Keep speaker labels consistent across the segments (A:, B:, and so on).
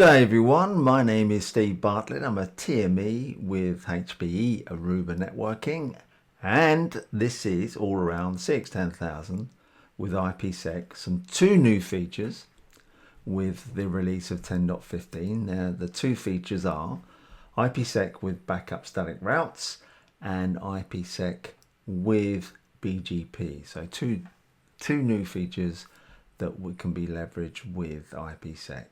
A: Good day everyone, my name is Steve Bartlett. I'm a TME with HPE Aruba Networking, and this is all around CX10000 with IPsec. Some two new features with the release of 10.15. Now the two features are IPsec with backup static routes and IPsec with BGP. So two new features that can be leveraged with IPsec.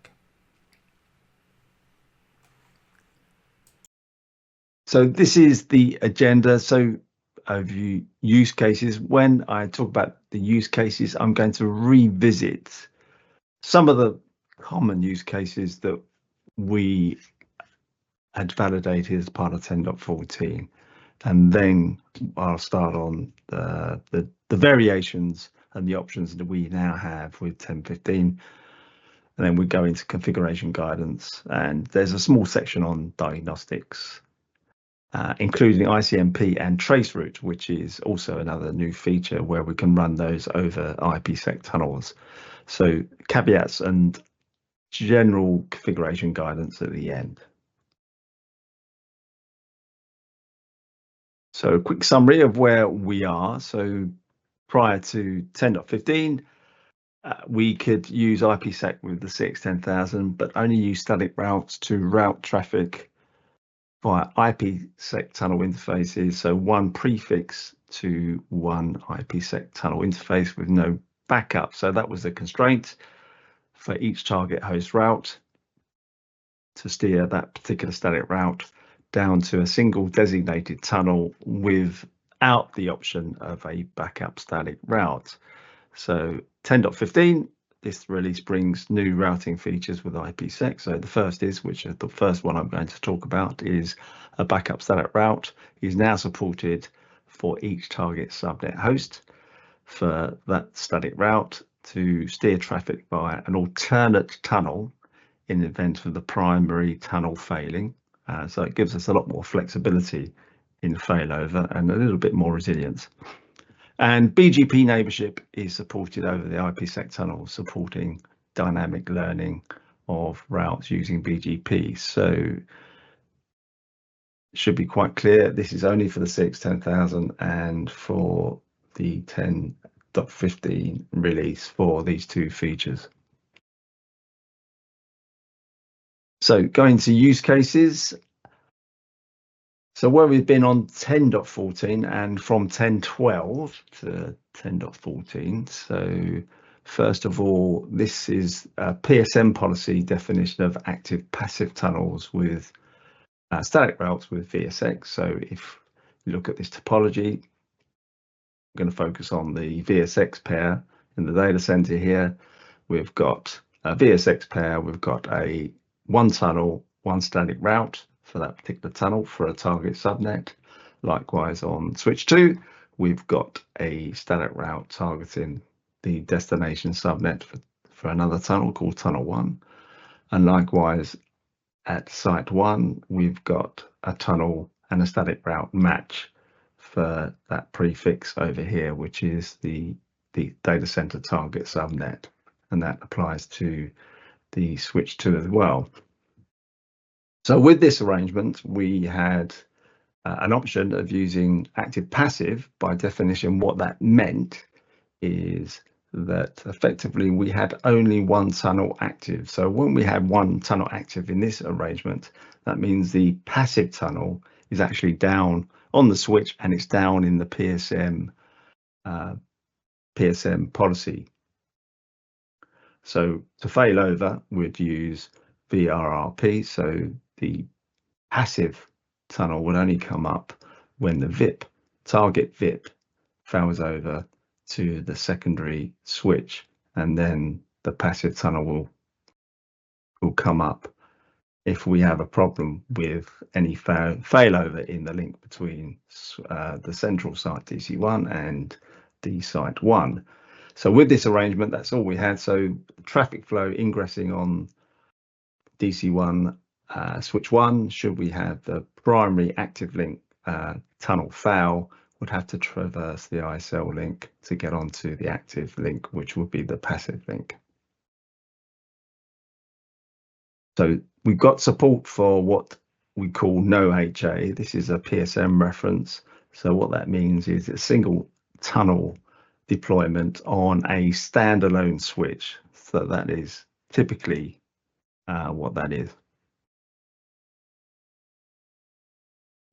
A: So this is the agenda. So overview use cases. When I talk about the use cases, I'm going to revisit some of the common use cases that we had validated as part of 10.14, and then I'll start on the variations and the options that we now have with 10.15. And then we go into configuration guidance, and there's a small section on diagnostics, including ICMP and traceroute, which is also another new feature where we can run those over IPsec tunnels. So caveats and general configuration guidance at the end. So a quick summary of where we are. So prior to 10.15, we could use IPsec with the CX10000, but only use static routes to route traffic via IPsec tunnel interfaces. So one prefix to one IPsec tunnel interface with no backup. So that was the constraint for each target host route to steer that particular static route down to a single designated tunnel without the option of a backup static route. So 10.15, this release brings new routing features with IPsec. So the first is, which is the first one I'm going to talk about, is a backup static route is now supported for each target subnet host for that static route to steer traffic via an alternate tunnel in the event of the primary tunnel failing. So it gives us a lot more flexibility in failover and a little bit more resilience. And BGP neighborship is supported over the IPsec tunnel, supporting dynamic learning of routes using BGP. So it should be quite clear, this is only for the CX10000 and for the 10.15 release for these two features. So going to use cases. So where we've been on 10.14 and from 10.12 to 10.14. So first of all, this is a PSM policy definition of active passive tunnels with static routes with VSX. So if you look at this topology, I'm going to focus on the VSX pair in the data center here. We've got a VSX pair, we've got a one tunnel, one static route for that particular tunnel for a target subnet. Likewise on switch 2, we've got a static route targeting the destination subnet for another tunnel called tunnel 1. And likewise at site 1, we've got a tunnel and a static route match for that prefix over here, which is the data center target subnet. And that applies to the switch 2 as well. So with this arrangement, we had an option of using active passive. By definition, what that meant is that effectively we had only one tunnel active. So when we have one tunnel active in this arrangement, that means the passive tunnel is actually down on the switch and it's down in the PSM policy. So to fail over, we'd use VRRP. So the passive tunnel would only come up when the VIP, target VIP, fails over to the secondary switch, and then the passive tunnel will come up if we have a problem with any failover in the link between the central site DC1 and the site 1. So with this arrangement, that's all we had. So traffic flow ingressing on DC1 switch 1, should we have the primary active link tunnel fail, would have to traverse the ISL link to get onto the active link, which would be the passive link. So we've got support for what we call no HA. This is a PSM reference. So what that means is a single tunnel deployment on a standalone switch. So that is typically what that is.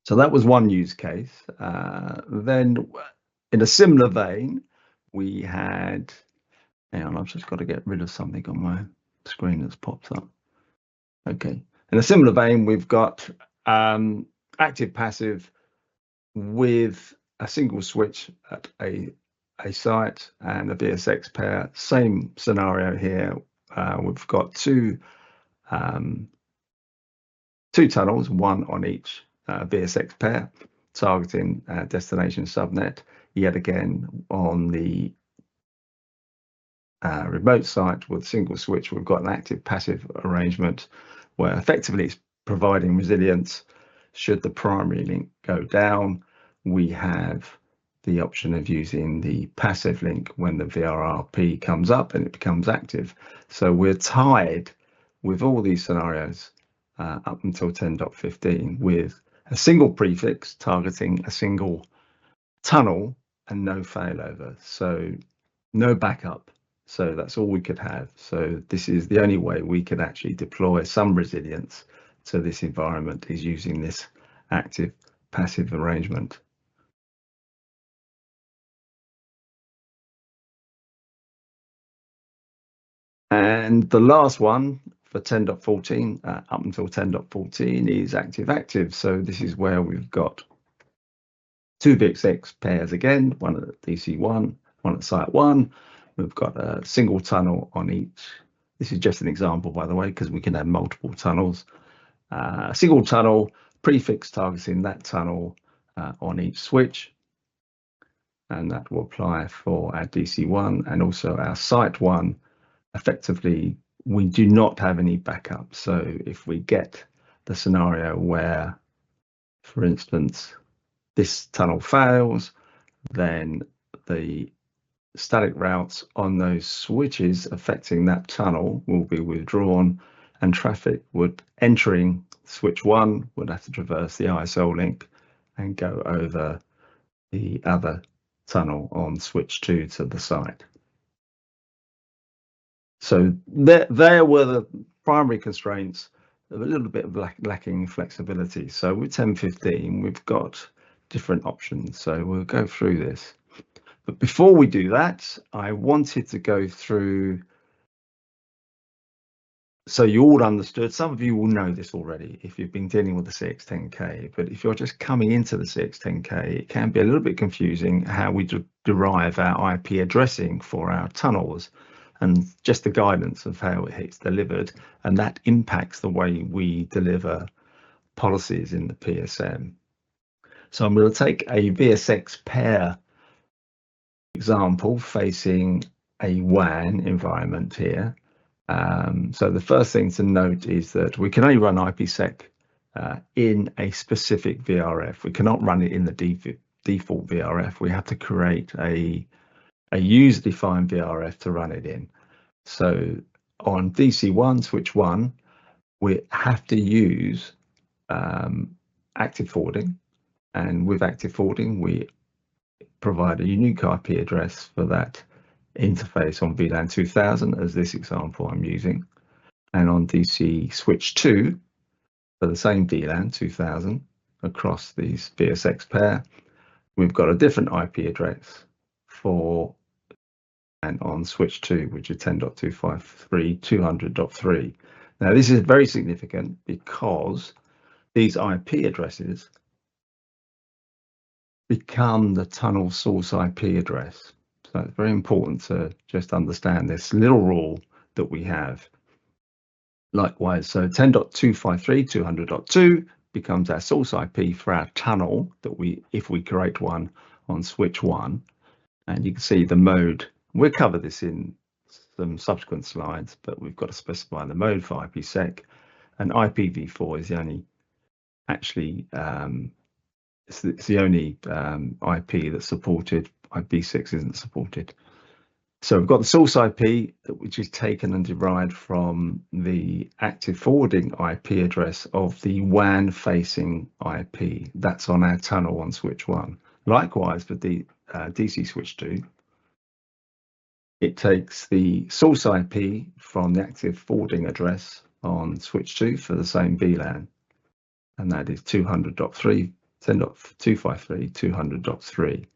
A: So that was one use case. Then in a similar vein, we had, hang on, I've just got to get rid of something on my screen that's popped up. Okay. In a similar vein, we've got active passive with a single switch at a site and a BSX pair. Same scenario here. We've got two tunnels, one on each BSX pair, targeting destination subnet. Yet again, on the remote site with single switch, we've got an active passive arrangement where effectively it's providing resilience. Should the primary link go down, we have the option of using the passive link when the VRRP comes up and it becomes active. So we're tied with all these scenarios up until 10.15 with a single prefix targeting a single tunnel and no failover. So no backup. So that's all we could have. So this is the only way we could actually deploy some resilience to this environment, is using this active passive arrangement. And the last one for 10.14 up until 10.14 is active active. So this is where we've got two BXX pairs again, one at DC1, one at site 1. We've got a single tunnel on each. This is just an example, by the way, because we can have multiple tunnels. A single tunnel, prefix targeting that tunnel on each switch. And that will apply for our DC1 and also our site 1. Effectively, we do not have any backup. So if we get the scenario where, for instance, this tunnel fails, then the static routes on those switches affecting that tunnel will be withdrawn, and traffic would entering switch 1 would have to traverse the ISL link and go over the other tunnel on switch 2 to the site. So there were the primary constraints, a little bit of lacking flexibility. So with 10.15, we've got different options. So we'll go through this. But before we do that, I wanted to go through, so you all understood. Some of you will know this already if you've been dealing with the CX10K, but if you're just coming into the CX10K, it can be a little bit confusing how we derive our IP addressing for our tunnels, and just the guidance of how it's delivered, and that impacts the way we deliver policies in the PSM. So I'm going to take a VSX pair example facing a WAN environment here. So the first thing to note is that we can only run IPsec in a specific VRF. We cannot run it in the default VRF. We have to create a user-defined VRF to run it in. So on DC1, switch 1, we have to use active forwarding. And with active forwarding, we provide a unique IP address for that interface on VLAN 2000, as this example I'm using. And on DC switch 2, for the same VLAN 2000 across these VSX pair, we've got a different IP address for, and on switch 2, which is 10.253.200.3. Now this is very significant because these IP addresses become the tunnel source IP address. So it's very important to just understand this little rule that we have. Likewise, so 10.253.200.2 becomes our source IP for our tunnel that if we create one on switch 1, and you can see the mode. We'll cover this in some subsequent slides, but we've got to specify the mode for IPsec, and IPv4 is the only actually it's the only IP that's supported. IPsec isn't supported. So we've got the source IP, which is taken and derived from the active forwarding IP address of the WAN facing IP. That's on our tunnel on switch 1. Likewise for the DC switch 2, it takes the source IP from the active forwarding address on switch 2 for the same VLAN, and that is 200.3, 10.253, 200.3.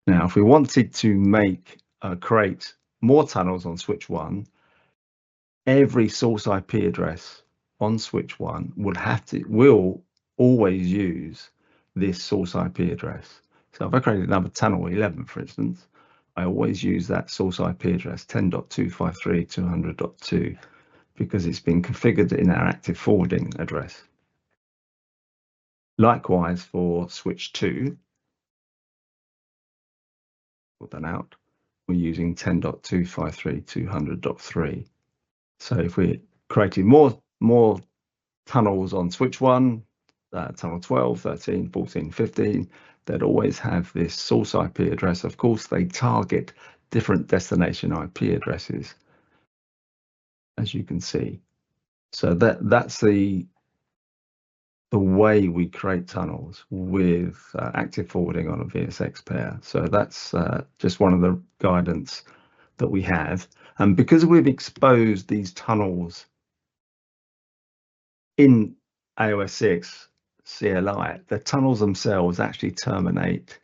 A: Now, if we wanted to make create more tunnels on switch 1, every source IP address on switch 1 will always use this source IP address. So if I created another tunnel 11, for instance, I always use that source IP address 10.253, 200.2 because it's been configured in our active forwarding address. Likewise for switch 2, put that out, we're using 10.253, 200.3. So if we're creating more tunnels on switch 1, tunnel 12, 13, 14, 15, they'd always have this source IP address. Of course, they target different destination IP addresses, as you can see. So that's the way we create tunnels with active forwarding on a VSX pair. So that's just one of the guidance that we have. And because we've exposed these tunnels in AOS-CX CLI, the tunnels themselves actually terminate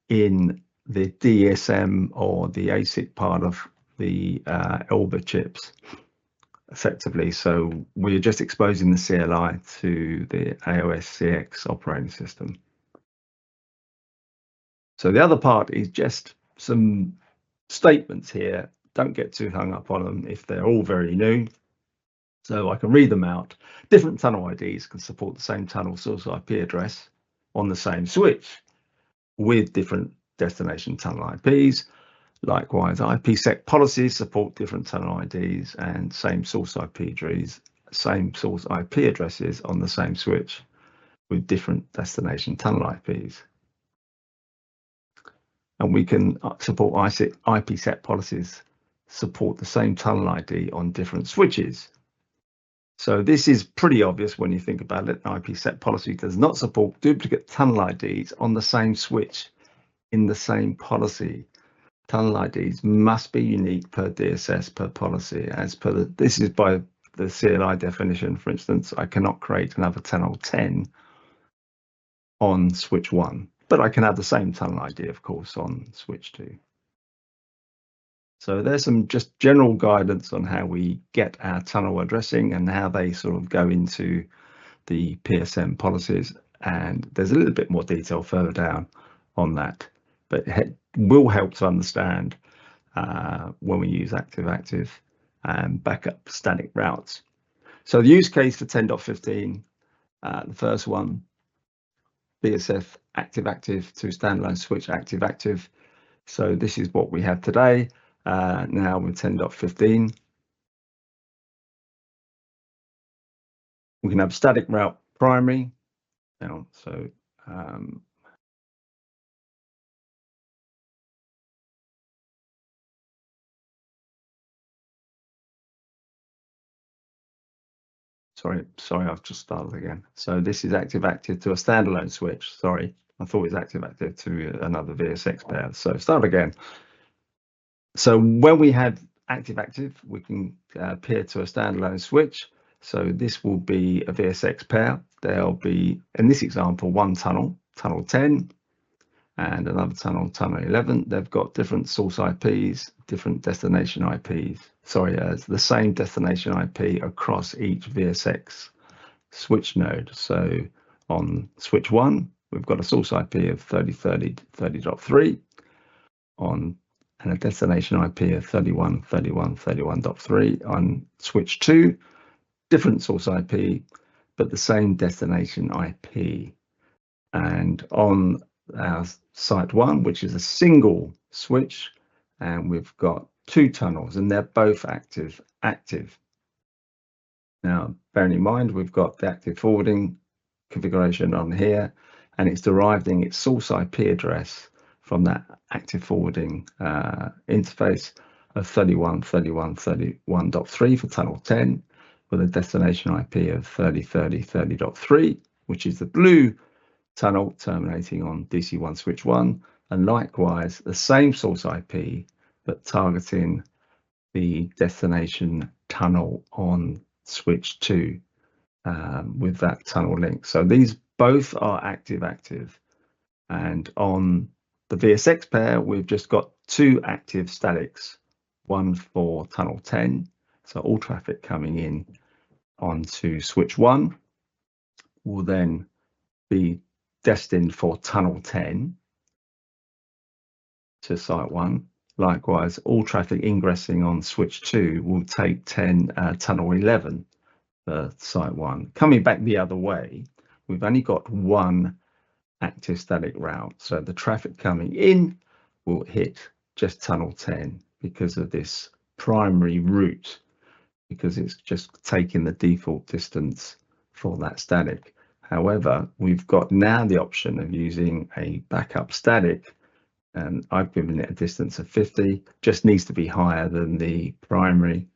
A: in the DSM or the ASIC part of the Aruba chips, effectively. So we're just exposing the CLI to the AOS-CX operating system. So the other part is just some statements here. Don't get too hung up on them if they're all very new. So I can read them out. Different tunnel IDs can support the same tunnel source IP address on the same switch with different destination tunnel IPs. Likewise, IPsec policies support different tunnel IDs and same source IP addresses on the same switch with different destination tunnel IPs. And we can support IPsec policies support the same tunnel ID on different switches. So this is pretty obvious when you think about it. IPsec policy does not support duplicate tunnel IDs on the same switch in the same policy. Tunnel IDs must be unique per DSS per policy. As per this is by the CLI definition. For instance, I cannot create another tunnel 10 on switch 1, but I can have the same tunnel ID, of course, on switch 2. So there's some just general guidance on how we get our tunnel addressing and how they sort of go into the PSM policies. And there's a little bit more detail further down on that, but it will help to understand when we use active-active and backup static routes. So the use case for 10.15, the first one, BSF active-active to standalone switch active-active. So this is what we have today. Now with 10.15, we can have static route primary. Now, so sorry, I've just started again. So this is active-active to a standalone switch. Sorry, I thought it was active-active to another VSX pair. So start again. So when we have active-active, we can peer to a standalone switch. So this will be a VSX pair. There'll be, in this example, one tunnel, tunnel 10, and another tunnel, tunnel 11. They've got different source IPs, different destination IPs. Sorry, the same destination IP across each VSX switch node. So on switch 1, we've got a source IP of 30.30.30.3 and a destination IP of 31.31.31.3 on switch 2, different source IP, but the same destination IP. And on our site 1, which is a single switch, and we've got 2 tunnels, and they're both active. Now, bearing in mind, we've got the active forwarding configuration on here, and it's deriving its source IP address from that active forwarding interface. of 31.31.31.3 for tunnel 10, with a destination IP of 30.30.30.3, which is the blue tunnel terminating on DC1 switch 1, and likewise the same source IP but targeting the destination tunnel on switch 2 with that tunnel link. So these both are active, and on the VSX pair we've just got two active statics, one for tunnel 10, so all traffic coming in onto switch 1 will then be destined for tunnel 10 to site 1. Likewise, all traffic ingressing on switch 2 will take tunnel 11 for site 1. Coming back the other way, we've only got one active static route, so the traffic coming in will hit just tunnel 10 because of this primary route, because it's just taking the default distance for that static. However, we've got now the option of using a backup static, and I've given it a distance of 50, just needs to be higher than the primary.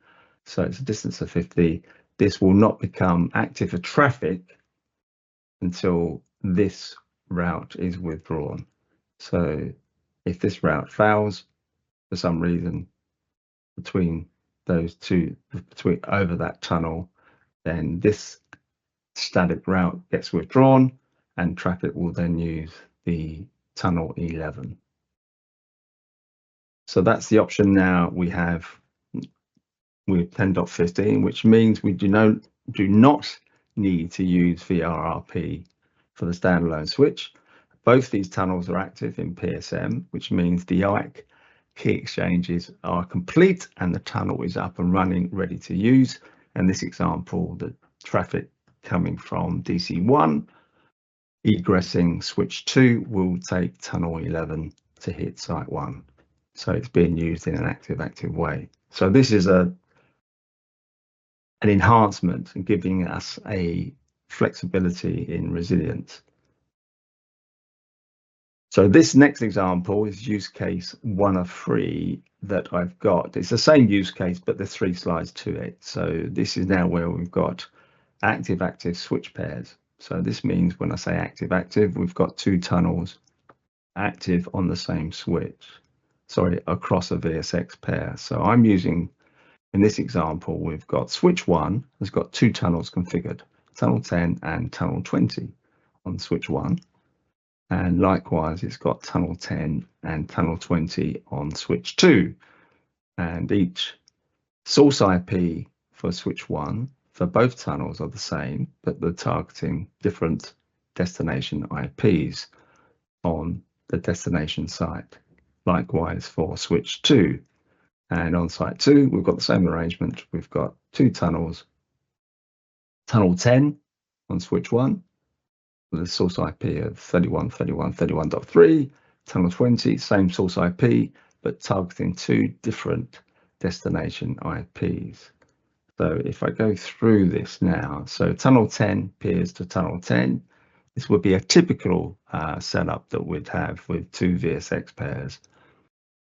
A: So it's a distance of 50. This will not become active for traffic until this route is withdrawn. So if this route fails for some reason between those two, over that tunnel, then this static route gets withdrawn and traffic will then use the tunnel 11. So that's the option now we have with 10.15, which means we do not need to use VRRP for the standalone switch. Both these tunnels are active in PSM, which means the IPsec key exchanges are complete and the tunnel is up and running, ready to use. And this example, the traffic coming from DC1 egressing switch 2 will take tunnel 11 to hit site 1. So it's being used in an active way. So this is an enhancement and giving us a flexibility in resilience. So this next example is use case 1 of 3 that I've got. It's the same use case, but there's 3 slides to it. So this is now where we've got active switch pairs. So this means when I say active, we've got 2 tunnels active on the same switch, across a VSX pair. So I'm using, in this example, we've got switch 1 has got 2 tunnels configured, tunnel 10 and tunnel 20 on switch 1. And likewise, it's got tunnel 10 and tunnel 20 on switch 2. And each source IP for switch 1 for both tunnels are the same, but they're targeting different destination IPs on the destination site. Likewise for switch 2. And on site 2, we've got the same arrangement. We've got 2 tunnels, tunnel 10 on switch 1, with a source IP of 31.31.31.3, tunnel 20, same source IP, but targeting 2 different destination IPs. So if I go through this now, so tunnel 10 peers to tunnel 10. This would be a typical setup that we'd have with 2 VSX pairs.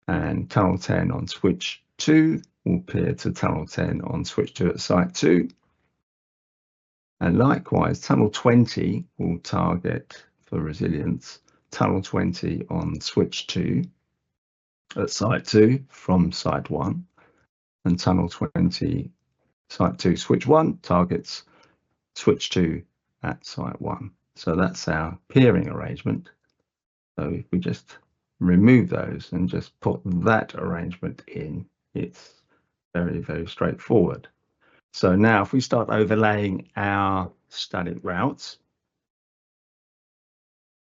A: And tunnel 10 on switch 2 will peer to tunnel 10 on switch 2 at site 2. And likewise, tunnel 20 will target, for resilience, tunnel 20 on switch 2 at site 2 from site 1. And tunnel 20, site 2, switch 1 targets switch 2 at site 1. So that's our peering arrangement. So if we just remove those and just put that arrangement in, it's very, very straightforward. So now if we start overlaying our static routes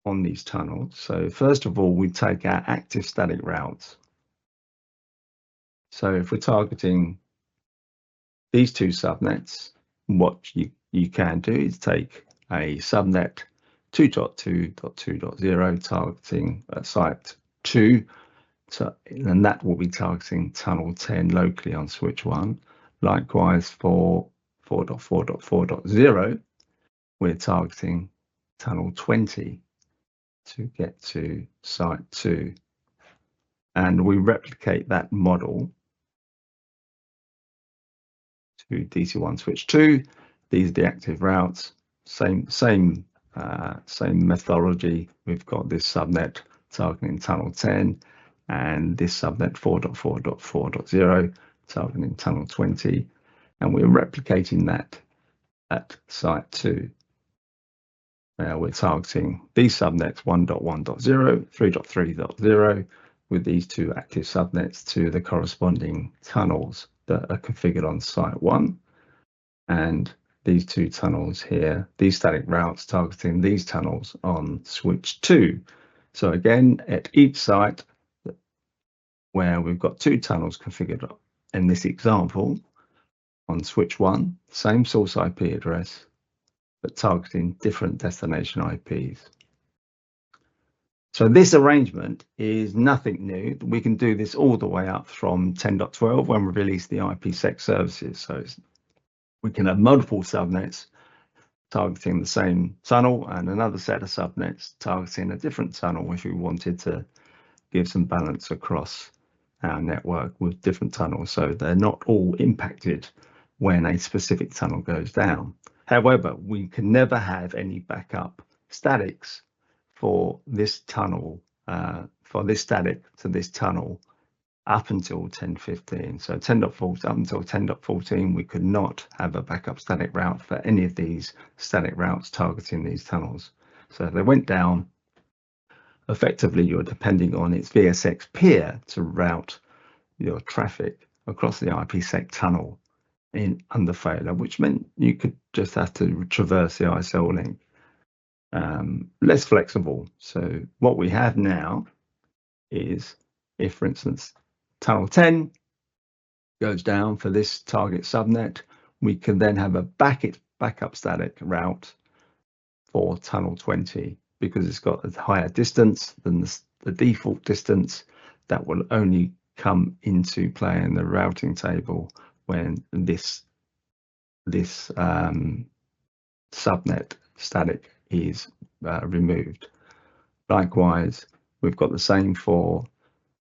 A: on these tunnels, so first of all, we take our active static routes. So if we're targeting these 2 subnets, what you can do is take a subnet 2.2.2.0 targeting site 2, and that will be targeting tunnel 10 locally on switch 1. Likewise for 4.4.4.0, we're targeting tunnel 20 to get to site 2. And we replicate that model to DC1 switch 2. These are the active routes. Same methodology. We've got this subnet targeting tunnel 10 and this subnet 4.4.4.0 targeting tunnel 20, and we're replicating that at site 2. We're targeting these subnets 1.1.0, 3.3.0 with these two active subnets to the corresponding tunnels that are configured on site 1, and these two tunnels here, these static routes targeting these tunnels on switch 2. So again, at each site where we've got two tunnels configured in this example, on switch 1, same source IP address, but targeting different destination IPs. So this arrangement is nothing new. We can do this all the way up from 10.12 when we release the IPsec services. So we can have multiple subnets targeting the same tunnel and another set of subnets targeting a different tunnel if we wanted to give some balance across our network with different tunnels, so they're not all impacted when a specific tunnel goes down. However, we can never have any backup statics for this tunnel, for this static to this tunnel up until 10.15. So 10.14 up until 10.14, we could not have a backup static route for any of these static routes targeting these tunnels. So if they went down, effectively you're depending on its VSX peer to route your traffic across the IPsec tunnel in under failure, which meant you could just have to traverse the ISL link. Less flexible. So what we have now is, if for instance tunnel 10 goes down for this target subnet, we can then have a backup static route for tunnel 20 because it's got a higher distance than the default distance that will only come into play in the routing table when this subnet static is removed. Likewise, we've got the same for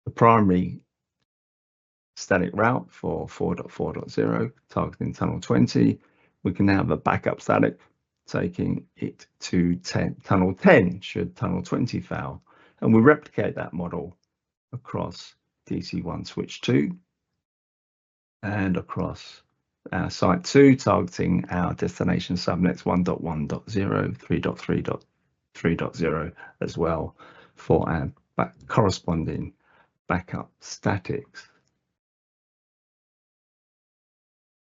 A: the primary static route for 4.4.0 targeting tunnel 20. We can now have a backup static taking it to tunnel 10 should tunnel 20 fail, and we replicate that model across DC1 switch 2 and across our site 2 targeting our destination subnets 1.1.0, 3.3.3.0 as well for our corresponding backup statics.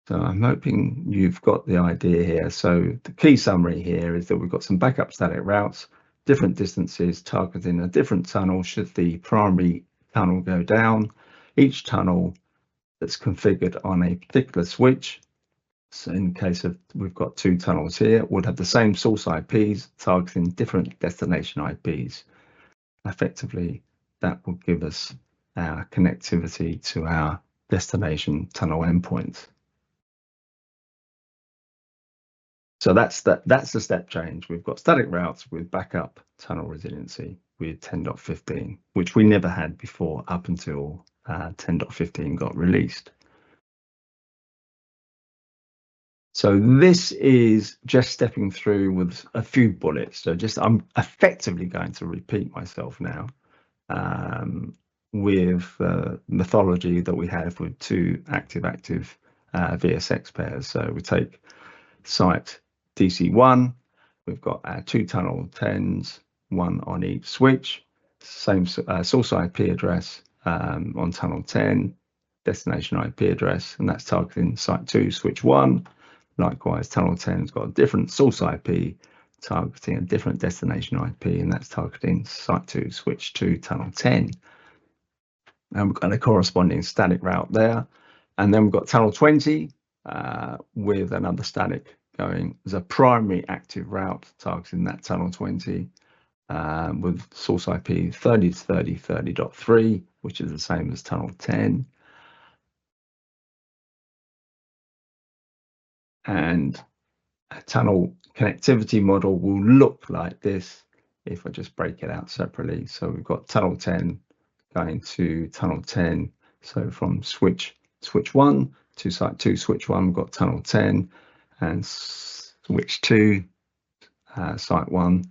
A: So I'm hoping you've got the idea here. So the key summary here is that we've got some backup static routes, different distances targeting a different tunnel should the primary tunnel go down. Each tunnel that's configured on a particular switch, so in case of we've got two tunnels here, would have the same source IPs targeting different destination IPs. Effectively, that will give us our connectivity to our destination tunnel endpoints. So that's the step change. We've got static routes with backup tunnel resiliency with 10.15, which we never had before up until 10.15 got released. So this is just stepping through with a few bullets. So I'm effectively going to repeat myself now with methodology that we have with two active VSX pairs. So we take site DC1, we've got our two tunnel 10s, one on each switch, same source IP address on tunnel 10, destination IP address, and that's targeting site 2 switch 1. Likewise, tunnel 10's got a different source IP targeting a different destination IP, and that's targeting site 2 switch 2 tunnel 10. And we've got a corresponding static route there, and then we've got tunnel 20 with another static going as a primary active route targeting that tunnel 20 with source IP 30.30.30.3, which is the same as tunnel 10. And a tunnel connectivity model will look like this if I just break it out separately. So we've got tunnel 10 going to tunnel 10. So from switch 1 to site 2 switch 1, we've got tunnel 10, and switch 2, site 1,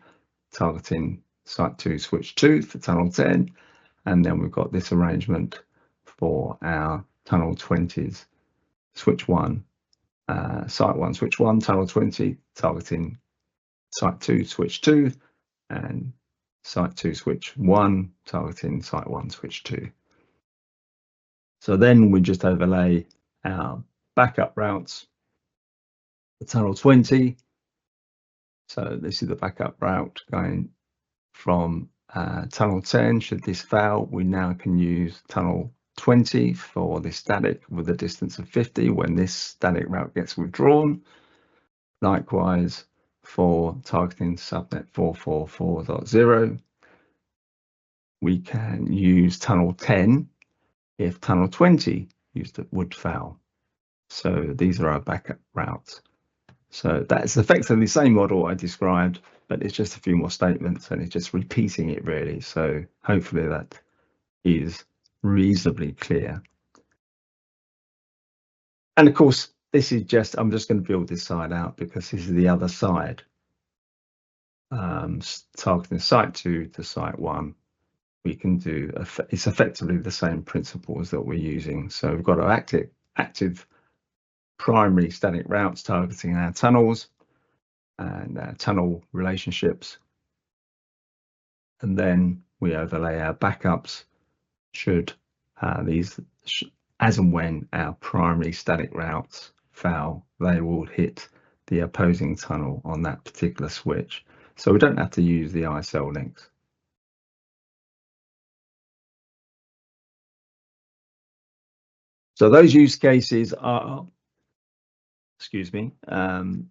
A: targeting site 2 switch 2 for tunnel 10, and then we've got this arrangement for our tunnel 20s, switch 1, site 1 switch 1, tunnel 20, targeting site 2 switch 2, and site 2 switch 1, targeting site 1 switch 2. So then we just overlay our backup routes, the tunnel 20. So this is the backup route going from tunnel 10. Should this fail, we now can use tunnel 20 for the static with a distance of 50 when this static route gets withdrawn. Likewise, for targeting subnet 444.0, we can use tunnel 10 if tunnel 20 would fail. So these are our backup routes. So that's effectively the same model I described, but it's just a few more statements and it's just repeating it really. So hopefully that is reasonably clear. And of course, this is just, I'm just going to build this side out because this is the other side. Targeting site 2 to site 1, we can do, it's effectively the same principles that we're using. So we've got our active primary static routes targeting our tunnels and our tunnel relationships. And then we overlay our backups should as and when our primary static routes fail, they will hit the opposing tunnel on that particular switch. So we don't have to use the ISL links. So those use cases are,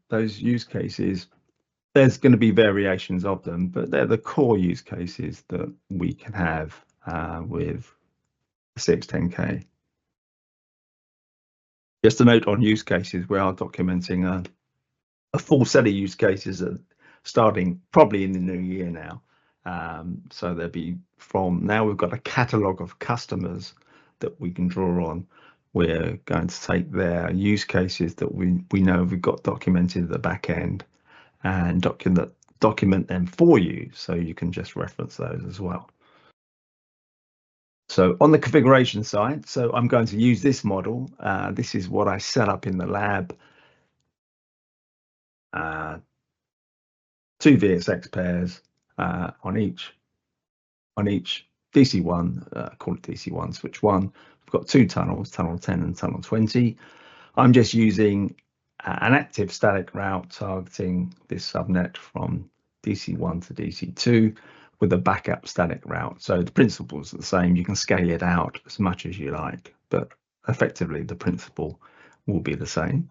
A: those use cases, there's going to be variations of them, but they're the core use cases that we can have with CX10K. Just a note on use cases, we are documenting a full set of use cases starting probably in the new year now. So there'll be, from now we've got a catalogue of customers that we can draw on. We're going to take their use cases that we know we've got documented at the back end and document them for you, so you can just reference those as well. So on the configuration side, so I'm going to use this model. This is what I set up in the lab. 2 VXX pairs on each DC1, call it DC1 switch 1. We've got 2 tunnels, tunnel 10 and tunnel 20. I'm just using an active static route targeting this subnet from DC1 to DC2 with a backup static route. So the principles are the same. You can scale it out as much as you like, but effectively the principle will be the same.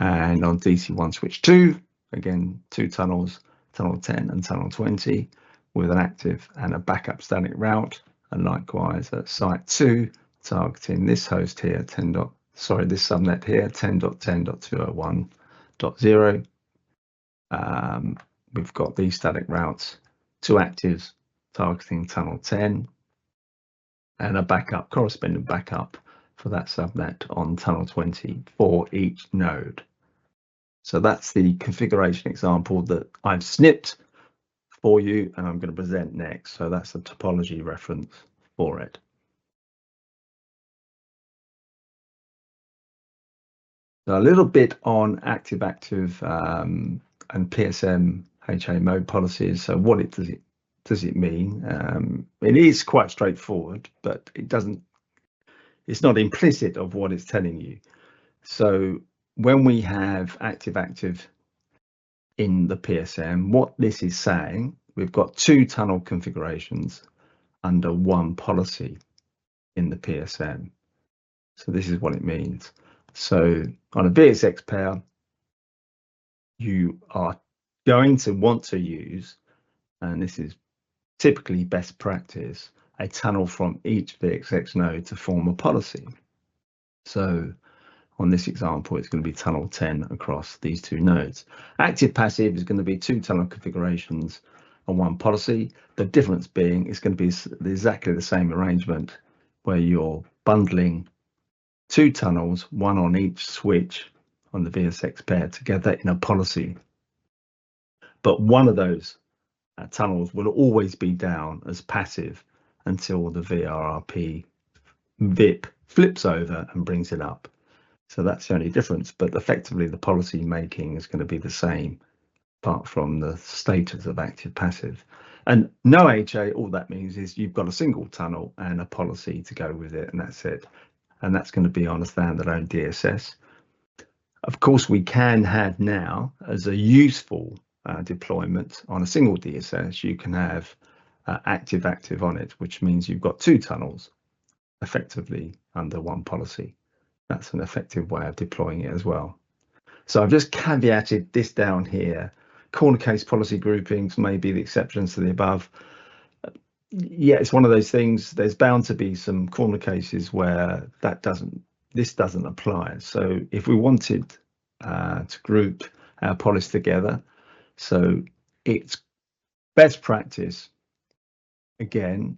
A: And on DC1 switch 2, again, 2 tunnels, tunnel 10 and tunnel 20 with an active and a backup static route. And likewise at site 2, targeting this host here, this subnet here, 10.10.201.0. We've got these static routes, 2 actives targeting tunnel 10 and a backup, corresponding backup for that subnet on tunnel 20 for each node. So that's the configuration example that I've snipped for you and I'm going to present next. So that's the topology reference for it. So a little bit on active and PSM HA mode policies. So what does it mean? It is quite straightforward, but it's not implicit of what it's telling you. So when we have active in the PSM, what this is saying, we've got 2 tunnel configurations under 1 policy in the PSM. So this is what it means. So on a VXX pair, you are going to want to use, and this is typically best practice, a tunnel from each VXX node to form a policy. So on this example, it's going to be tunnel 10 across these 2 nodes. Active passive is going to be 2 tunnel configurations and 1 policy. The difference being it's going to be exactly the same arrangement where you're bundling 2 tunnels, one on each switch on the VSX pair together in a policy. But one of those tunnels will always be down as passive until the VRRP VIP flips over and brings it up. So that's the only difference, but effectively the policy making is going to be the same, apart from the status of active passive. And no HA, all that means is you've got a single tunnel and a policy to go with it, and that's it. And that's going to be on a standalone DSS. Of course, we can have now, as a useful deployment on a single DSS, you can have active on it, which means you've got 2 tunnels effectively under one policy. That's an effective way of deploying it as well. So I've just caveated this down here. Corner case policy groupings may be the exceptions to the above. Yeah, it's one of those things. There's bound to be some corner cases where this doesn't apply. So if we wanted to group our policies together, so it's best practice, again,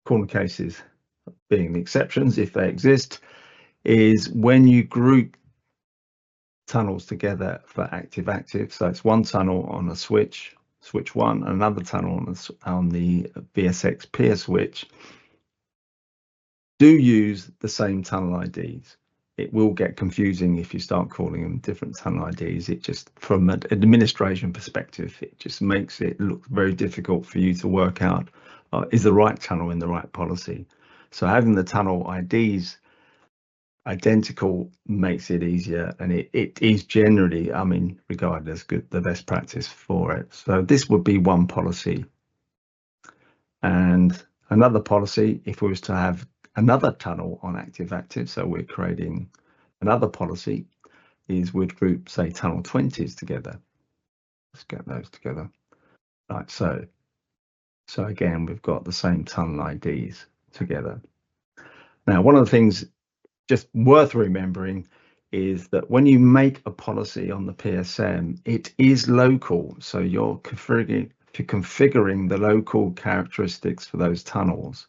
A: corner cases being the exceptions if they exist, is when you group tunnels together for active. So it's one tunnel on a switch 1, another tunnel on the VSX peer switch. Do use the same tunnel IDs. It will get confusing if you start calling them different tunnel IDs. It just, from an administration perspective, it just makes it look very difficult for you to work out is the right tunnel in the right policy. So having the tunnel IDs identical makes it easier, and it is generally, I mean, regarded as good, the best practice for it. So this would be one policy. And another policy, if we was to have another tunnel on active, so we're creating another policy, is we'd group, say, tunnel 20s together. Let's get those together. Like so. So again, we've got the same tunnel IDs together. Now, one of the things just worth remembering is that when you make a policy on the PSM, it is local. So you're configuring the local characteristics for those tunnels.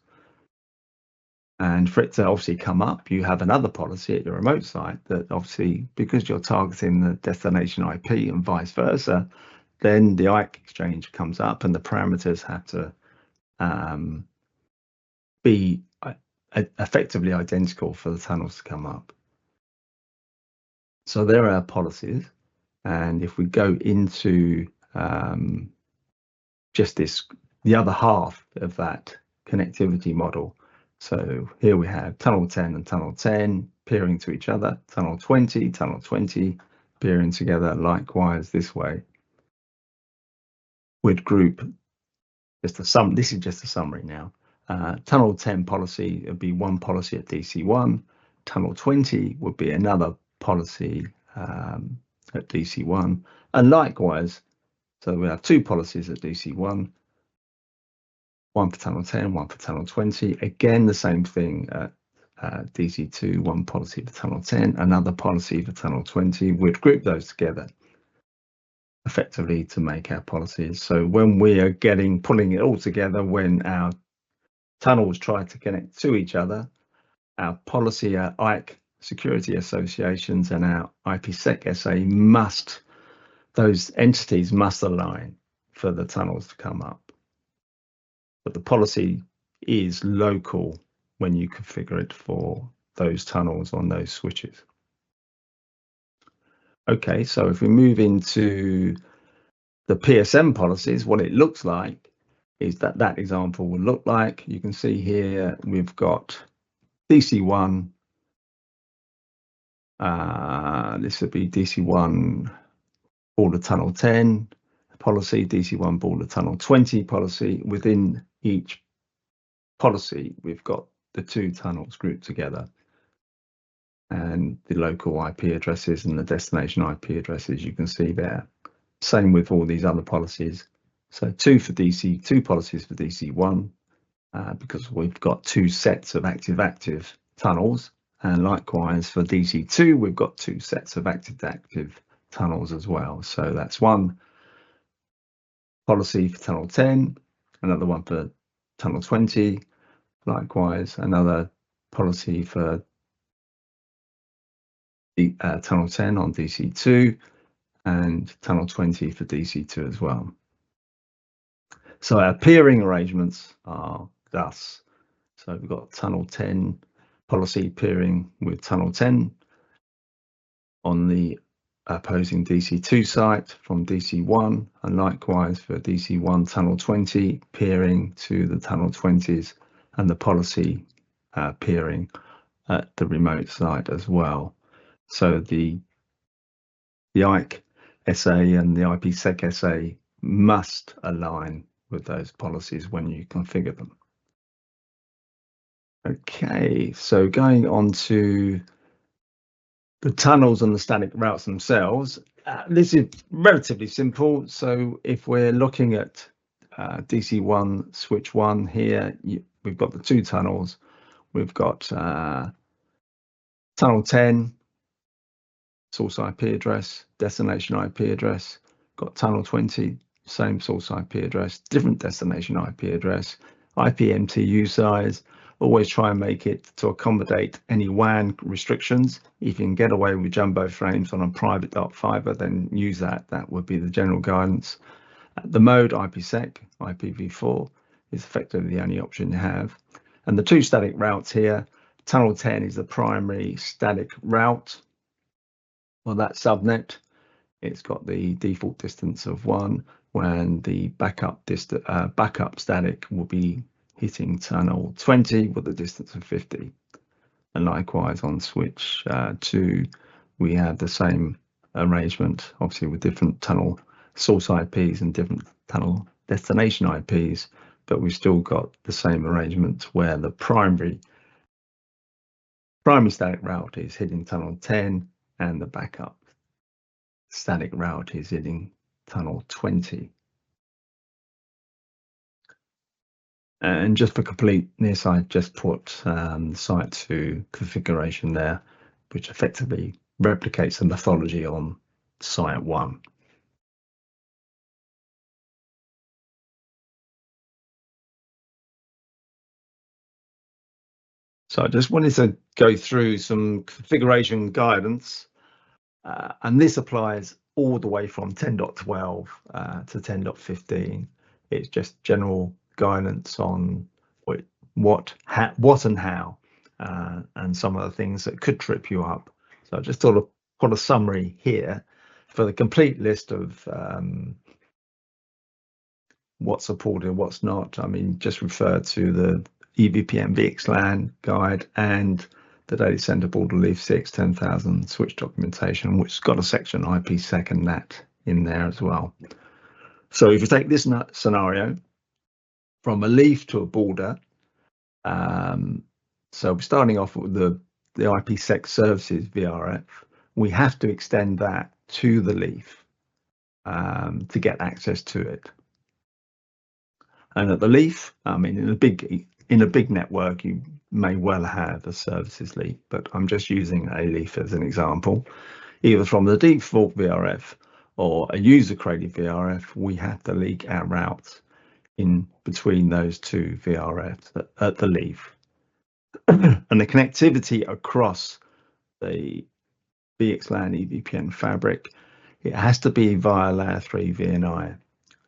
A: And for it to obviously come up, you have another policy at your remote site that obviously, because you're targeting the destination IP and vice versa, then the IPsec exchange comes up and the parameters have to be effectively identical for the tunnels to come up. So there are our policies. And if we go into just the other half of that connectivity model. So here we have tunnel 10 and tunnel 10 peering to each other, tunnel 20 peering together. Likewise this way. We'd group this is just a summary now. Tunnel 10 policy would be one policy at DC1. Tunnel 20 would be another policy at DC1, and likewise, so we have 2 policies at DC1, one for tunnel 10, one for tunnel 20. Again, the same thing at DC2, one policy for tunnel 10, another policy for tunnel 20. We'd group those together effectively to make our policies. So when we are pulling it all together, when our tunnels try to connect to each other, our policy, our IPsec security associations and our IPsec SA those entities must align for the tunnels to come up. But the policy is local when you configure it for those tunnels on those switches. Okay, so if we move into the PSM policies, what it looks like is that example will look like. You can see here we've got DC1. This would be DC1 border tunnel 10 policy, DC1 border tunnel 20 policy. Within each policy, we've got the 2 tunnels grouped together, and the local IP addresses and the destination IP addresses you can see there. Same with all these other policies. So 2 policies for DC1, because we've got 2 sets of active tunnels, and likewise for DC2 we've got 2 sets of active tunnels as well. So that's one policy for tunnel 10, another one for tunnel 20, likewise another policy for the tunnel 10 on DC2 and tunnel 20 for DC2 as well. So our peering arrangements are thus. So we've got tunnel 10 policy peering with tunnel 10 on the opposing DC2 site from DC1, and likewise for DC1 tunnel 20 peering to the tunnel 20s and the policy peering at the remote site as well. So the IPsec SA and the IPsec SA must align with those policies when you configure them. Okay, so going on to the tunnels and the static routes themselves, this is relatively simple. So if we're looking at DC1 switch 1 here, we've got the two tunnels. We've got tunnel 10 source IP address, destination IP address, got tunnel 20, same source IP address, different destination IP address, IP MTU size. Always try and make it to accommodate any WAN restrictions. If you can get away with jumbo frames on a private dark fiber, then use that. That would be the general guidance. The mode IPsec, IPv4 is effectively the only option you have. And the two static routes here, tunnel 10 is the primary static route. Well, that subnet, it's got the default distance of 1, when the backup static will be hitting tunnel 20 with a distance of 50. And likewise on switch 2, we have the same arrangement, obviously with different tunnel source IPs and different tunnel destination IPs, but we've still got the same arrangement where the primary static route is hitting tunnel 10 and the backup static route is hitting tunnel 20. And just for completeness, I just put site 2 configuration there, which effectively replicates the methodology on site 1. So I just wanted to go through some configuration guidance, and this applies all the way from 10.12 to 10.15. It's just general guidance on what and how, and some of the things that could trip you up. So I just thought of put a summary here for the complete list of what's supported, what's not. I mean, just refer to the EVPN VXLAN guide and the data center border leaf CX 10,000 switch documentation, which has got a section IPsec and NAT in there as well. So if you take this scenario from a leaf to a border, so we're starting off with the IPsec services VRF, we have to extend that to the leaf to get access to it. And at the leaf, I mean, in a big network, you may well have a services leaf, but I'm just using a leaf as an example. Either from the default VRF or a user created VRF, we have to leak our routes in between those two VRFs at the leaf. And the connectivity across the VXLAN EVPN fabric, it has to be via layer 3 VNI.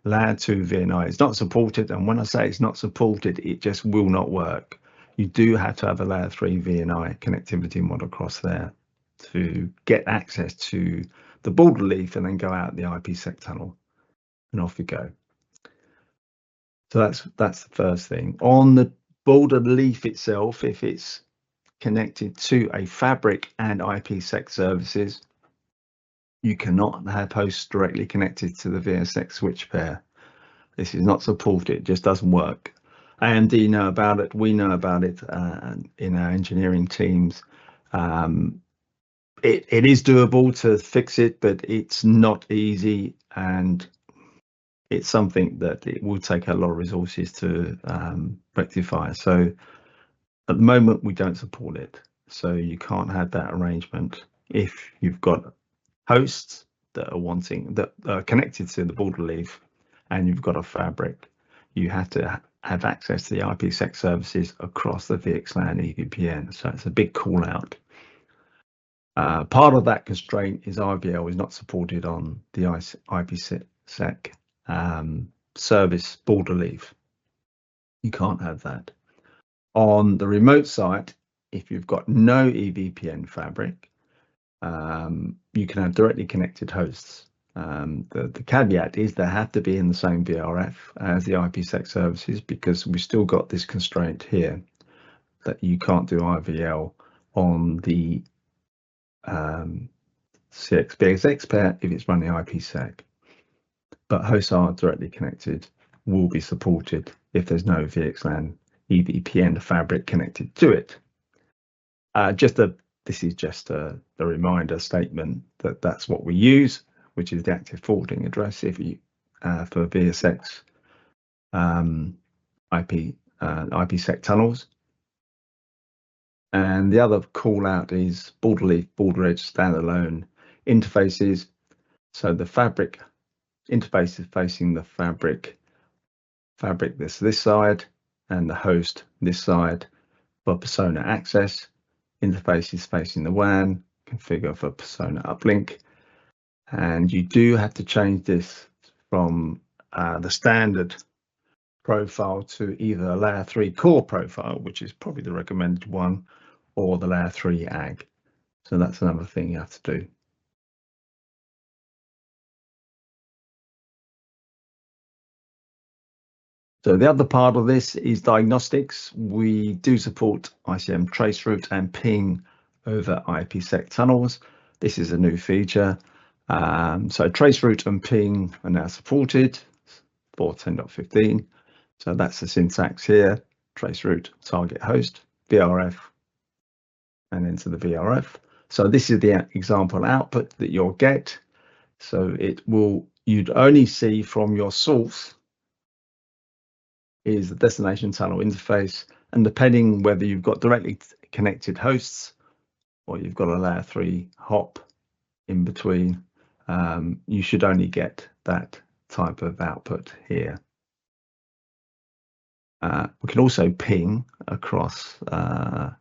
A: Layer 2 VNI is not supported, and when I say it's not supported, it just will not work. You do have to have a layer 3 VNI connectivity model across there to get access to the border leaf and then go out the IPsec tunnel, and off you go. So that's the first thing. On the border leaf itself, if it's connected to a fabric and IPsec services, you cannot have hosts directly connected to the VSX switch pair. This is not supported, it just doesn't work. AMD know about it, we know about it in our engineering teams. It is doable to fix it, but it's not easy, and it's something that it will take a lot of resources to rectify. So at the moment, we don't support it. So you can't have that arrangement if you've got hosts that are connected to the border leaf and you've got a fabric. You have to have access to the IPsec services across the VXLAN EVPN. So it's a big call out. Part of that constraint is IVL is not supported on the IPsec service border leaf. You can't have that. On the remote side, if you've got no EVPN fabric, you can have directly connected hosts. The caveat is they have to be in the same VRF as the IPsec services, because we've still got this constraint here that you can't do IVL on the CXPXX pair if it's running IPsec. But hosts are directly connected will be supported if there's no VXLAN EVPN fabric connected to it. This is just a reminder statement that that's what we use, which is the active forwarding address if you for VSX IPsec tunnels. And the other call out is border leaf, border edge, standalone interfaces. So the fabric interface is facing the fabric this side, and the host this side for persona access. Interface is facing the WAN, configure for persona uplink. And you do have to change this from the standard profile to either a layer 3 core profile, which is probably the recommended one, or the layer 3 AG. So that's another thing you have to do. So the other part of this is diagnostics. We do support ICM traceroute and ping over IPsec tunnels. This is a new feature. So traceroute and ping are now supported for 10.15. So that's the syntax here: traceroute, target host, VRF, and into the VRF. So this is the example output that you'll get. So you'd only see from your source is the destination tunnel interface, and depending whether you've got directly connected hosts or you've got a layer 3 hop in between, you should only get that type of output here. We can also ping across the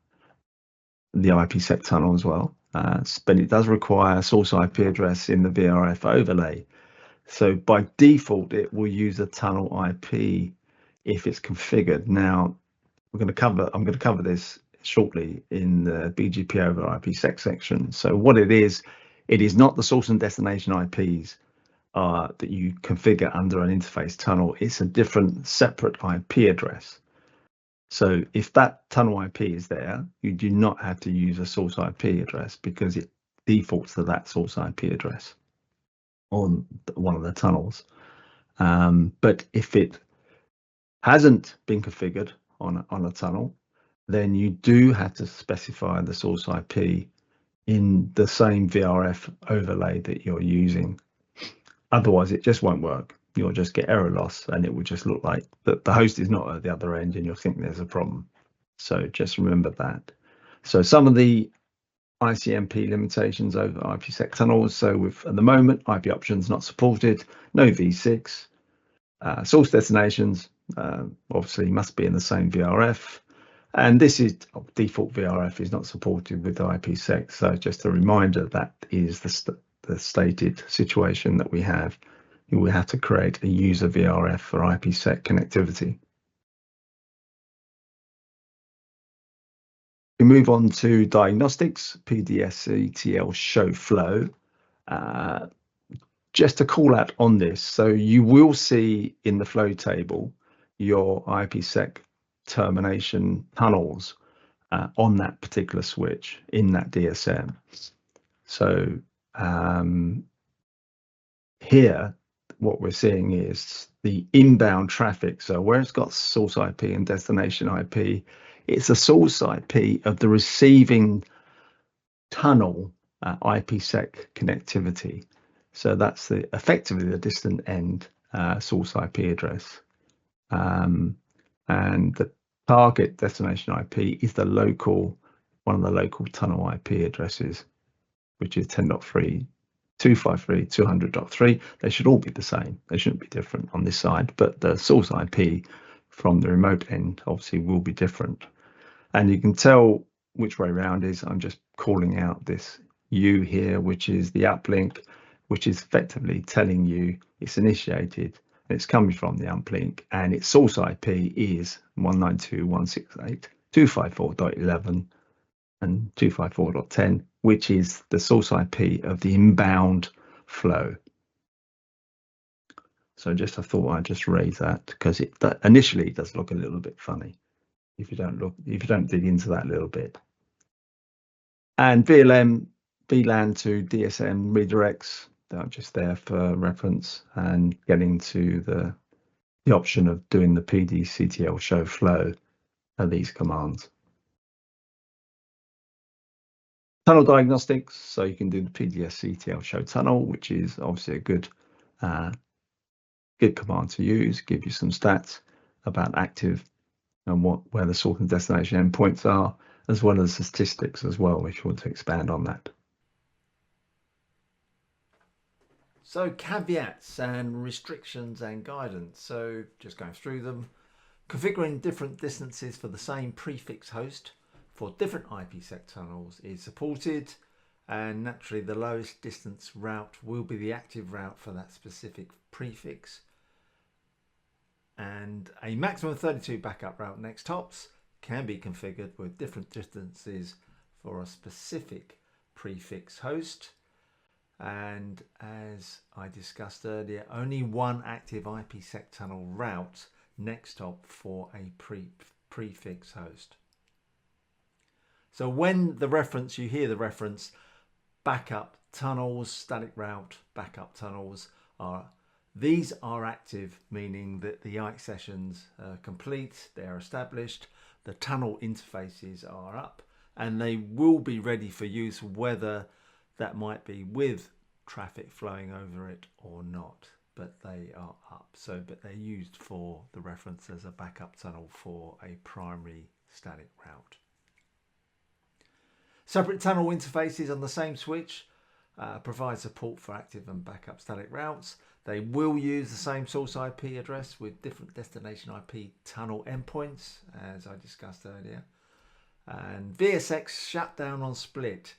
A: IPsec tunnel as well, but it does require a source IP address in the VRF overlay. So by default, it will use a tunnel IP if it's configured. Now, I'm going to cover this shortly in the BGP over IPsec section. So what it is not the source and destination IPs that you configure under an interface tunnel. It's a different separate IP address. So if that tunnel IP is there, you do not have to use a source IP address because it defaults to that source IP address on one of the tunnels. But if it hasn't been configured on a tunnel, then you do have to specify the source IP in the same VRF overlay that you're using. Otherwise, it just won't work. You'll just get error loss, and it will just look like that the host is not at the other end, and you'll think there's a problem. So just remember that. So some of the ICMP limitations over IPsec tunnels. So at the moment, IP options not supported, no V6, source destinations obviously must be in the same VRF, and this is default VRF is not supported with IPsec. So just a reminder, that is the stated situation that we have. You will have to create a user VRF for IPsec connectivity. We move on to diagnostics, PDSCTL show flow. Just a call out on this. So you will see in the flow table your IPsec termination tunnels on that particular switch in that DSM. So here, what we're seeing is the inbound traffic. So where it's got source IP and destination IP, it's a source IP of the receiving tunnel IPsec connectivity. So that's effectively the distant end source IP address. And the target destination IP is one of the local tunnel IP addresses, which is 10.3, 253, 200.3. They should all be the same. They shouldn't be different on this side, but the source IP from the remote end obviously will be different. And you can tell which way around is I'm just calling out this U here, which is the uplink, which is effectively telling you it's initiated and it's coming from the uplink, and its source IP is 192.168.254.11 and 254.10, which is the source IP of the inbound flow. So I thought I'd just raise that, because that initially does look a little bit funny if you don't dig into that a little bit. And VLAN to DSM redirects, they're just there for reference, and getting to the option of doing the PDCTL show flow are these commands. Tunnel diagnostics, so you can do the PDSCTL show tunnel, which is obviously a good command to use, give you some stats about active and where the source and destination endpoints are, as well as statistics as well, if you want to expand on that. So caveats and restrictions and guidance. So just going through them. Configuring different distances for the same prefix host for different IPsec tunnels is supported, and naturally the lowest distance route will be the active route for that specific prefix. And a maximum of 32 backup route next hops can be configured with different distances for a specific prefix host. And as I discussed earlier, only one active IPsec tunnel route next hop for a prefix host. So when you hear the reference backup tunnels, static route, backup tunnels, these are active, meaning that the IKE sessions are complete, they're established, the tunnel interfaces are up, and they will be ready for use, whether that might be with traffic flowing over it or not, but they are up. But they're used for the reference as a backup tunnel for a primary static route. Separate tunnel interfaces on the same switch provide support for active and backup static routes. They will use the same source IP address with different destination IP tunnel endpoints, as I discussed earlier. And VSX shutdown on split.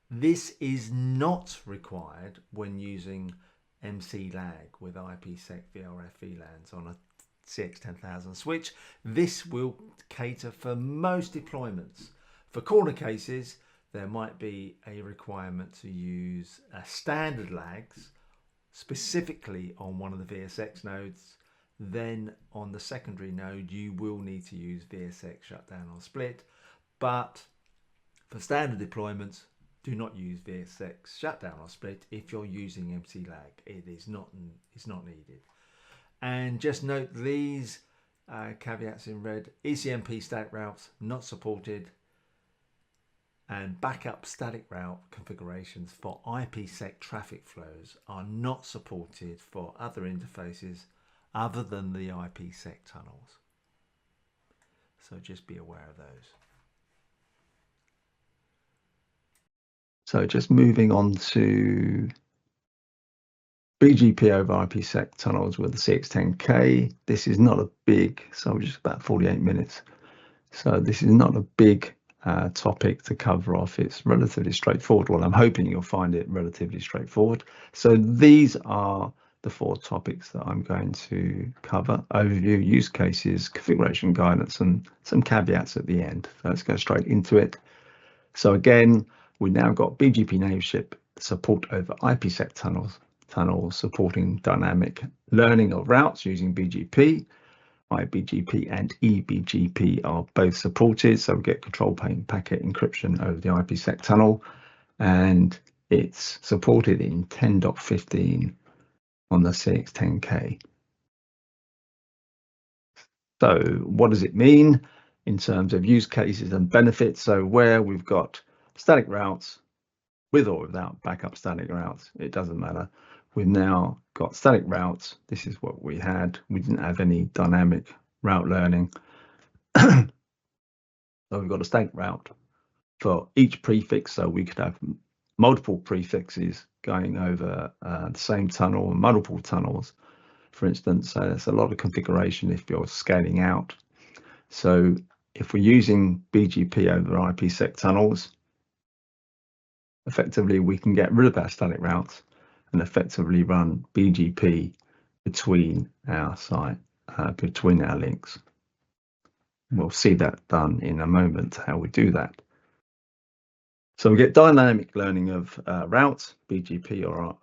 A: This is not required when using MC lag with IPsec VRF VLANs on a CX10000 switch. This will cater for most deployments. For corner cases, there might be a requirement to use standard lags, specifically on one of the VSX nodes. Then on the secondary node, you will need to use VSX shutdown on split. But for standard deployments, do not use VSX shutdown on split if you're using MC lag. It's not needed. And just note these caveats in red. ECMP static routes not supported, and backup static route configurations for IPsec traffic flows are not supported for other interfaces other than the IPsec tunnels. So just be aware of those. So just moving on to BGP over IPsec tunnels with the CX10K. This is not a big, so just about 48 minutes. So this is not a big topic to cover off. It's relatively straightforward. Well, I'm hoping you'll find it relatively straightforward. So these are the 4 topics that I'm going to cover: overview, use cases, configuration guidance, and some caveats at the end. So let's go straight into it. So again, we've now got BGP nameship support over IPsec tunnels supporting dynamic learning of routes using BGP. iBGP and eBGP are both supported, so we get control plane packet encryption over the IPsec tunnel, and it's supported in 10.15 on the CX10K. So what does it mean in terms of use cases and benefits? So where we've got static routes, with or without backup static routes, it doesn't matter. We've now got static routes. This is what we had. We didn't have any dynamic route learning. So we've got a static route for each prefix. So we could have multiple prefixes going over the same tunnel, multiple tunnels, for instance. So there's a lot of configuration if you're scaling out. So if we're using BGP over IPsec tunnels, effectively we can get rid of our static routes and effectively run BGP between our site, between our links. We'll see that done in a moment, how we do that. So we get dynamic learning of routes, BGP or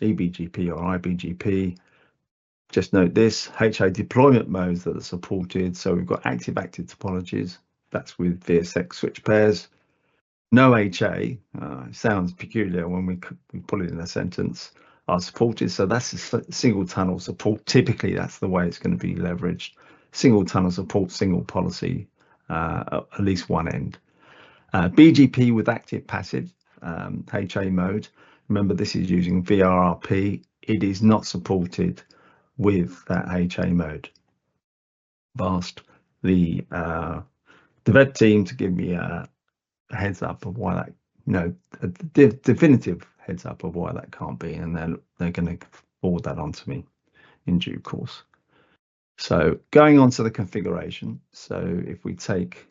A: eBGP or iBGP. Just note this, HA deployment modes that are supported. So we've got active-active topologies. That's with VSX switch pairs. No HA, sounds peculiar when we put it in a sentence, are supported. So that's a single tunnel support. Typically, that's the way it's going to be leveraged. Single tunnel support, single policy, at least one end. BGP with active passive HA mode. Remember, this is using VRRP. It is not supported with that HA mode. Asked the dev team to give me a heads up of why that, a definitive heads up of why that can't be, and they're going to forward that on to me in due course. So going on to the configuration. So if we take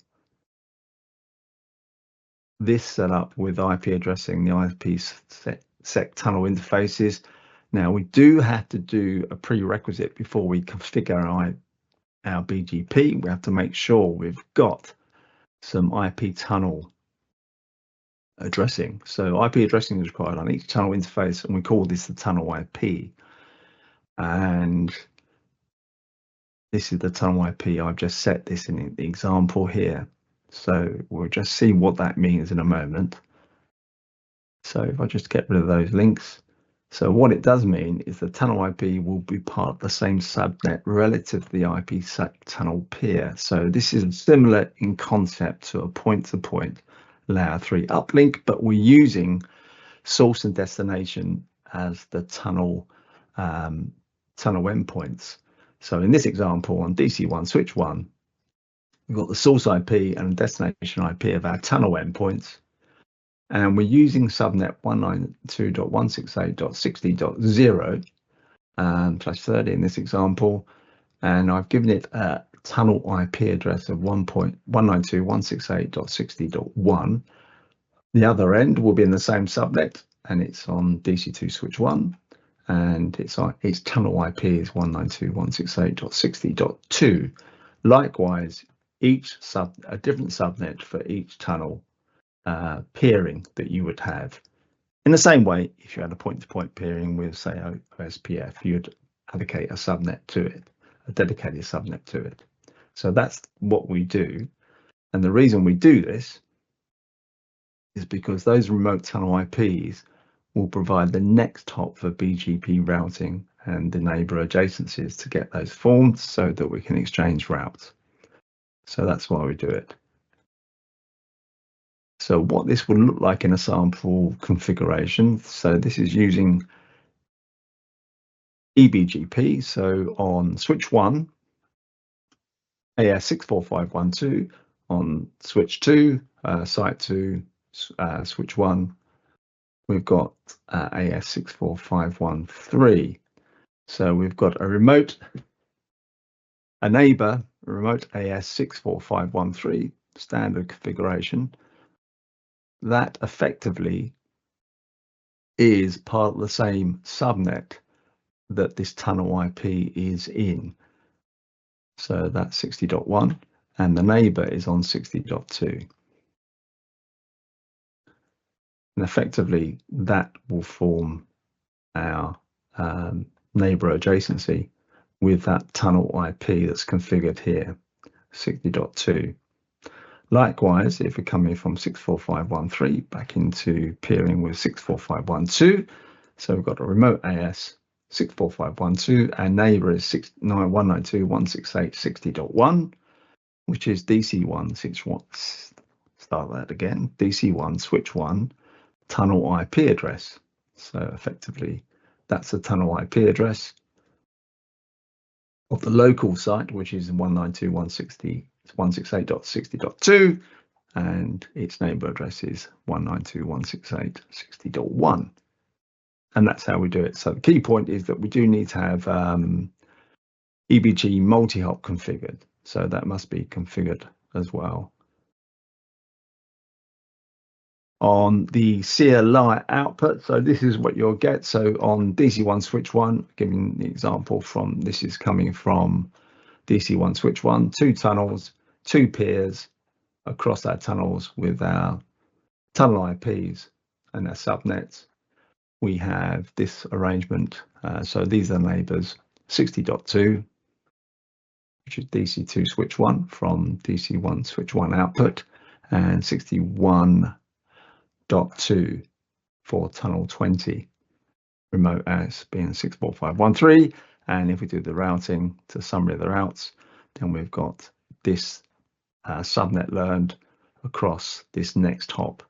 A: this setup with IP addressing, the IPsec tunnel interfaces. Now we do have to do a prerequisite before we configure our BGP. We have to make sure we've got some IP tunnel addressing. So IP addressing is required on each tunnel interface, and we call this the tunnel IP. And this is the tunnel IP. I've just set this in the example here. So we'll just see what that means in a moment. So if I just get rid of those links. So what it does mean is the tunnel IP will be part of the same subnet relative to the IPsec tunnel peer. So this is similar in concept to a point-to-point layer 3 uplink, but we're using source and destination as the tunnel endpoints. So in this example, on DC1 switch 1, we've got the source IP and destination IP of our tunnel endpoints. And we're using subnet 192.168.60.0 /30 in this example. And I've given it a tunnel IP address of 192.168.60.1. The other end will be in the same subnet, and it's on DC2 switch 1. And its tunnel IP is 192.168.60.2. Likewise, a different subnet for each tunnel peering that you would have. In the same way, if you had a point-to-point peering with, say, OSPF, you'd allocate a subnet to it, a dedicated subnet to it. So that's what we do. And the reason we do this is because those remote tunnel IPs will provide the next hop for BGP routing and the neighbor adjacencies to get those formed so that we can exchange routes. So that's why we do it. So what this will look like in a sample configuration. So this is using eBGP. So on switch 1, AOS-64512, on switch 2, site 2, switch 1, we've got AOS-64513. So we've got a neighbor, remote AOS-64513 standard configuration. That effectively is part of the same subnet that this tunnel IP is in. So that's 60.1, and the neighbor is on 60.2. And effectively, that will form our neighbor adjacency with that tunnel IP that's configured here, 60.2. Likewise, if we're coming from 64513 back into peering with 64512, so we've got a remote AS 64512, and neighbor is 192.168.60.1, which is DC1 switch 1. Start that again. DC1 switch 1 tunnel IP address. So effectively, that's the tunnel IP address of the local site, which is 192.168.60.2, and its neighbor address is 192.168.60.1. And that's how we do it. So the key point is that we do need to have EBG multi-hop configured. So that must be configured as well. on the CLI output. So this is what you'll get. So on DC1 switch 1, giving the example from, this is coming from DC1 switch 1, 2 tunnels, 2 peers across our tunnels with our tunnel IPs and our subnets. We have this arrangement. So these are neighbors, 60.2, which is DC2 switch 1 from DC1 switch 1 output, and 61.2 for tunnel 20, remote as being 64513. And if we do the routing to summary of the routes, then we've got this subnet learned across this next hop,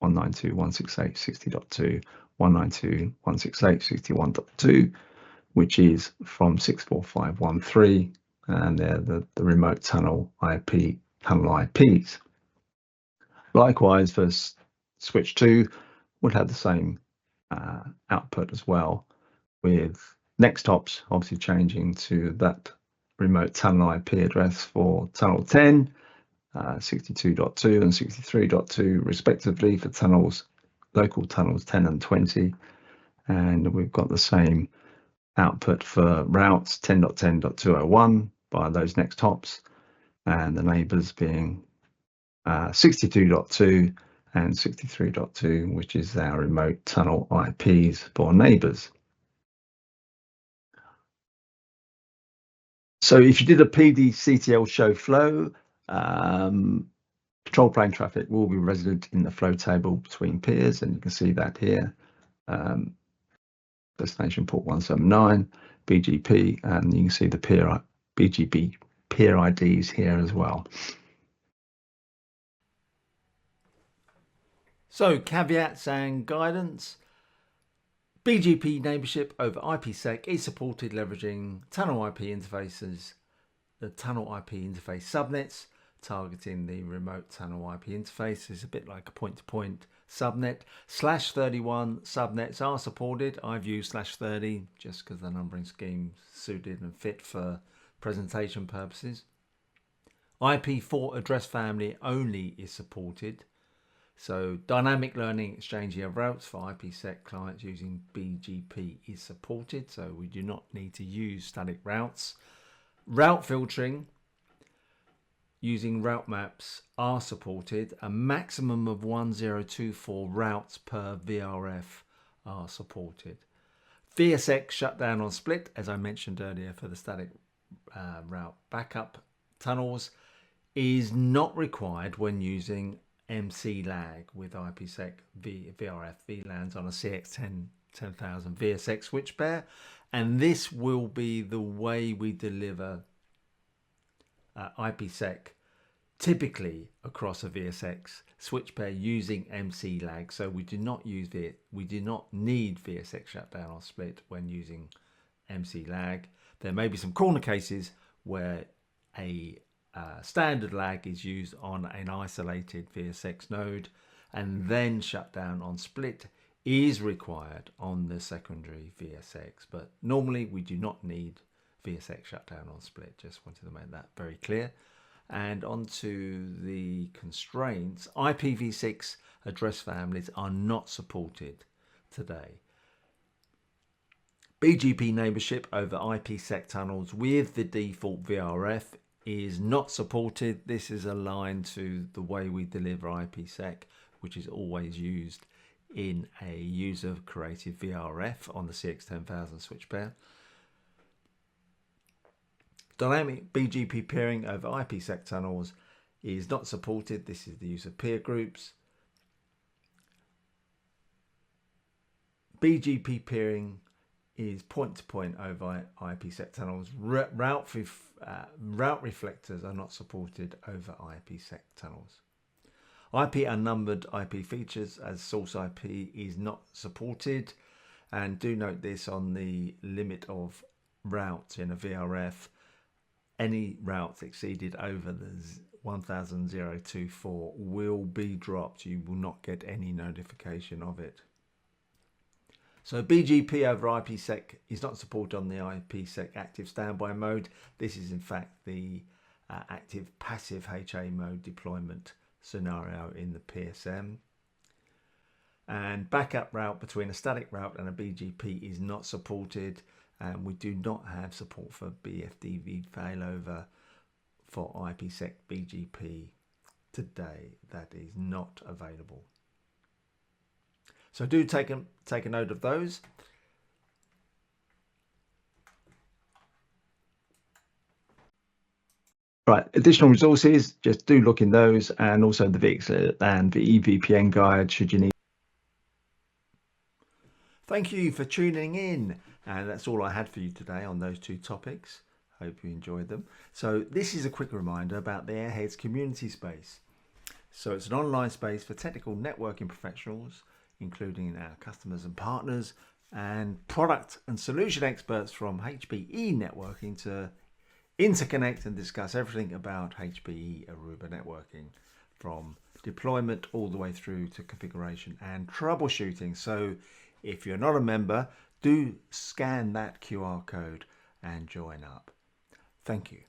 A: 192.168.60.2, 192.168.61.2, which is from 64513, and they're the remote tunnel IP, tunnel IPs. Likewise, for switch 2, would have the same output as well, with next hops obviously changing to that remote tunnel IP address for tunnel 10, 62.2 and 63.2 respectively for tunnels, local tunnels 10 and 20. And we've got the same output for routes 10.10.201 by those next hops, and the neighbors being 62.2 and 63.2, which is our remote tunnel IPs for neighbors. So if you did a PDCTL show flow, control plane traffic will be resident in the flow table between peers, and you can see that here. Destination port 179, BGP, and you can see the peer BGP peer IDs here as well.
B: So caveats and guidance. BGP neighborship over IPsec is supported leveraging tunnel IP interfaces, the tunnel IP interface subnets, targeting the remote tunnel IP interface is a bit like a point-to-point subnet. /31 subnets are supported. I've used /30 just because the numbering scheme suited and fit for presentation purposes. IP4 address family only is supported. So dynamic learning exchanging of routes for IPsec clients using BGP is supported. So we do not need to use static routes. Route filtering using route maps are supported. A maximum of 1024 routes per VRF are supported. VSX shutdown on split, as I mentioned earlier, for the static route backup tunnels is not required when using MC lag with IPsec VRF VLANs on a CX 10000 VSX switch pair, and this will be the way we deliver IPsec typically across a VSX switch pair using MC lag. So we do not need VSX shutdown or split when using MC lag. There may be some corner cases where a standard lag is used on an isolated VSX node, and then shutdown on split is required on the secondary VSX. But normally we do not need VSX shutdown on split. Just wanted to make that very clear. And onto the constraints. IPv6 address families are not supported today. BGP neighborship over IPsec tunnels with the default VRF is not supported. This is aligned to the way we deliver IPsec, which is always used in a user created VRF on the CX 10000 switch pair. Dynamic BGP peering over IPsec tunnels is not supported. This is the use of peer groups. BGP peering is point-to-point over IPsec tunnels. Route reflectors are not supported over IPsec tunnels. IP unnumbered IP features as source IP is not supported. And do note this on the limit of routes in a VRF. Any routes exceeded over the 1024 will be dropped. You will not get any notification of it. So BGP over IPsec is not supported on the IPsec active standby mode. This is in fact the active passive HA mode deployment scenario in the PSM. and backup route between a static route and a BGP is not supported, and we do not have support for BFDV failover for IPsec BGP today. That is not available. So do take a note of those.
A: Right, additional resources, just do look in those, and also the VXLAN and the EVPN guide should you need.
B: Thank you for tuning in, and that's all I had for you today on those two topics. Hope you enjoyed them. So this is a quick reminder about the Airheads community space. So it's an online space for technical networking professionals, including our customers and partners, and product and solution experts from HPE networking to interconnect and discuss everything about HPE Aruba networking, from deployment all the way through to configuration and troubleshooting. So if you're not a member, do scan that QR code and join up. Thank you.